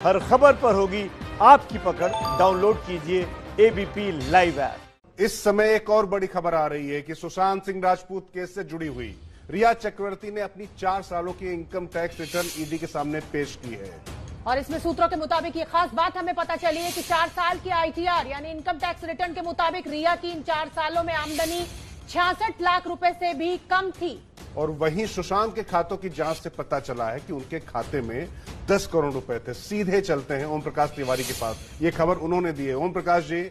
हर खबर पर होगी आपकी पकड़। डाउनलोड कीजिए एबीपी लाइव ऐप। इस समय एक और बड़ी खबर आ रही है कि सुशांत सिंह राजपूत केस से जुड़ी हुई रिया चक्रवर्ती ने अपनी 4 सालों की इनकम टैक्स रिटर्न ईडी के सामने पेश की है। और इसमें सूत्रों के मुताबिक ये खास बात हमें पता चली है कि 4 साल की आईटीआर यानी इनकम टैक्स रिटर्न के मुताबिक रिया की इन 4 सालों में आमदनी 66 लाख रुपए से भी कम थी। और वहीं सुशांत के खातों की जांच से पता चला है कि उनके खाते में 10 करोड़ रुपए थे। सीधे चलते हैं ओम प्रकाश तिवारी के पास। ये खबर उन्होंने दी है। ओम प्रकाश जी,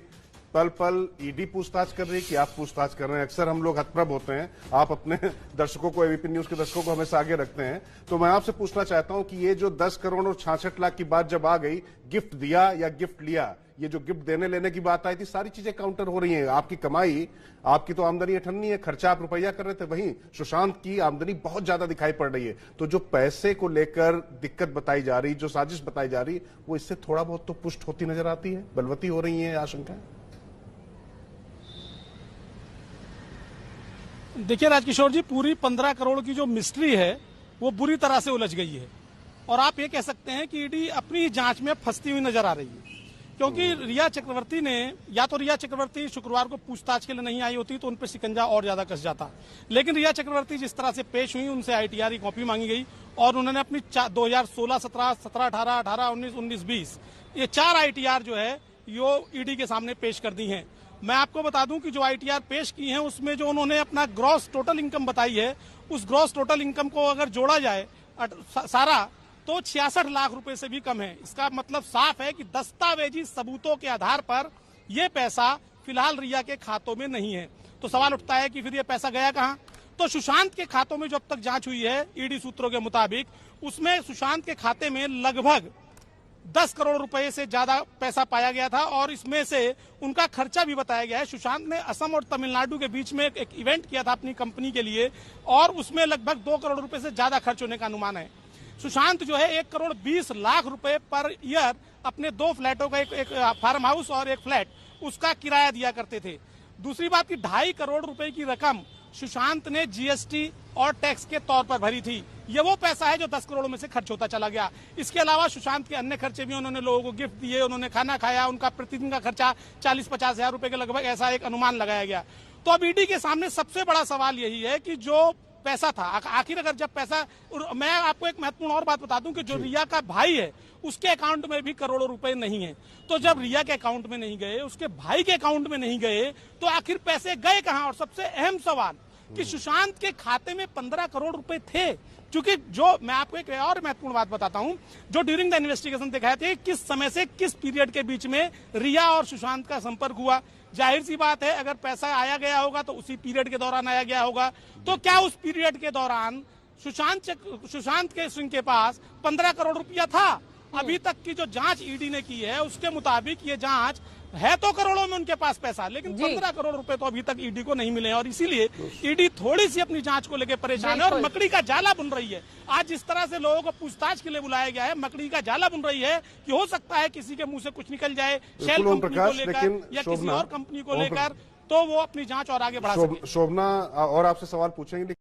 पल पल ईडी पूछताछ कर रही है कि आप पूछताछ कर रहे हैं? अक्सर हम लोग हतप्रभ होते हैं, आप अपने दर्शकों को, एबीपी न्यूज के दर्शकों को हमेशा आगे रखते हैं, तो मैं आपसे पूछना चाहता हूं कि ये जो 10 करोड़ और 66 लाख की बात जब आ गई, गिफ्ट दिया या गिफ्ट लिया, ये जो गिफ्ट देने लेने की बात आई थी, सारी चीजें काउंटर हो रही हैं। आपकी कमाई, आपकी तो आमदनी अठन्नी है, खर्चा आप रुपया कर रहे थे, वहीं सुशांत की आमदनी बहुत ज्यादा दिखाई पड़ रही है। तो जो पैसे को लेकर दिक्कत बताई जा रही, जो साजिश बताई जा रही, वो इससे थोड़ा बहुत तो पुष्ट होती नजर आती है, बलवती हो रही है आशंकाएं। देखिए राजकिशोर जी, पूरी 15 करोड़ की जो मिस्ट्री है वो बुरी तरह से उलझ गई है और आप ये कह सकते हैं कि ईडी अपनी जांच में फंसती हुई नजर आ रही है, क्योंकि रिया चक्रवर्ती ने, या तो रिया चक्रवर्ती शुक्रवार को पूछताछ के लिए नहीं आई होती तो उन पर शिकंजा और ज्यादा कस जाता, लेकिन रिया चक्रवर्ती जिस तरह से पेश हुई, उनसे आईटीआर की कॉपी मांगी गई और उन्होंने अपनी 2016, 17, 17, 18, 18, 19, 19, 20 ये 4 आईटीआर जो है यो ईडी के सामने पेश कर दी हैं। मैं आपको बता दूं कि जो आईटीआर पेश की हैं उसमें जो उन्होंने अपना ग्रॉस टोटल इनकम बताई है, उस ग्रॉस टोटल इनकम को अगर जोड़ा जाए सारा तो 66 लाख रुपए से भी कम है। इसका मतलब साफ है कि दस्तावेजी सबूतों के आधार पर यह पैसा फिलहाल रिया के खातों में नहीं है। तो सवाल उठता है कि फिर यह पैसा गया कहां? तो सुशांत के खातों में जो अब तक जांच हुई है ईडी सूत्रों के मुताबिक, उसमें सुशांत के खाते में लगभग 10 करोड़ रुपए से ज्यादा पैसा पाया गया था और इसमें से उनका खर्चा भी बताया गया है। सुशांत ने असम और तमिलनाडु के बीच में एक इवेंट किया था अपनी कंपनी के लिए और उसमें लगभग 2 करोड़ रुपए से ज्यादा खर्च होने का अनुमान है। सुशांत जो है 1 करोड़ 20 लाख रुपए पर ईयर अपने 2 फ्लैटों का, एक फार्म हाउस और एक फ्लैट, उसका किराया दिया करते थे। दूसरी बात की 2.5 करोड़ रुपए की रकम सुशांत ने जीएसटी और टैक्स के तौर पर भरी थी। ये वो पैसा है जो 10 करोड़ में से खर्च होता चला गया। इसके अलावा सुशांत के अन्य खर्चे भी, उन्होंने लोगों को गिफ्ट दिए, उन्होंने खाना खाया, उनका प्रतिदिन का खर्चा 40-50 हजार रुपए के लगभग, ऐसा एक अनुमान लगाया गया। तो अब ईडी के सामने सबसे बड़ा सवाल यही है कि जो पैसा था आखिर, अगर जब पैसा, मैं आपको एक महत्वपूर्ण और बात बता दूं कि जो रिया का भाई है उसके अकाउंट में भी करोड़ों रुपए नहीं है। तो जब रिया के अकाउंट में नहीं गए, उसके भाई के अकाउंट में नहीं गए, तो आखिर पैसे गए कहां? और सबसे अहम सवाल कि सुशांत के खाते में 15 करोड़ रुपए थे। क्योंकि जो मैं आपको एक और महत्वपूर्ण बात बताता हूं, जो ड्यूरिंग द इन्वेस्टिगेशन दिखाए थे किस समय से किस पीरियड के बीच में रिया और सुशांत का संपर्क हुआ। जाहिर सी बात है, अगर पैसा आया गया होगा तो उसी पीरियड के दौरान आया गया होगा। तो क्या उस पीरियड के दौरान सुशांत के सिंह के पास 15 करोड़ रुपया था? अभी तक की जो जांच ईडी ने की है उसके मुताबिक ये जांच है तो करोड़ों में उनके पास पैसा, लेकिन 15 करोड़ रुपए तो अभी तक ईडी को नहीं मिले और इसीलिए ईडी थोड़ी सी अपनी जांच को लेकर परेशान है और मकड़ी का जाला बुन रही है। आज जिस तरह से लोगों को पूछताछ के लिए बुलाया गया है, मकड़ी का जाला बुन रही है कि हो सकता है किसी के मुंह से कुछ निकल जाए, शेल कंपनी को लेकर या किसी और कंपनी को लेकर, तो वो अपनी जांच और आगे बढ़ा सके। शोभना और आपसे सवाल पूछेंगे।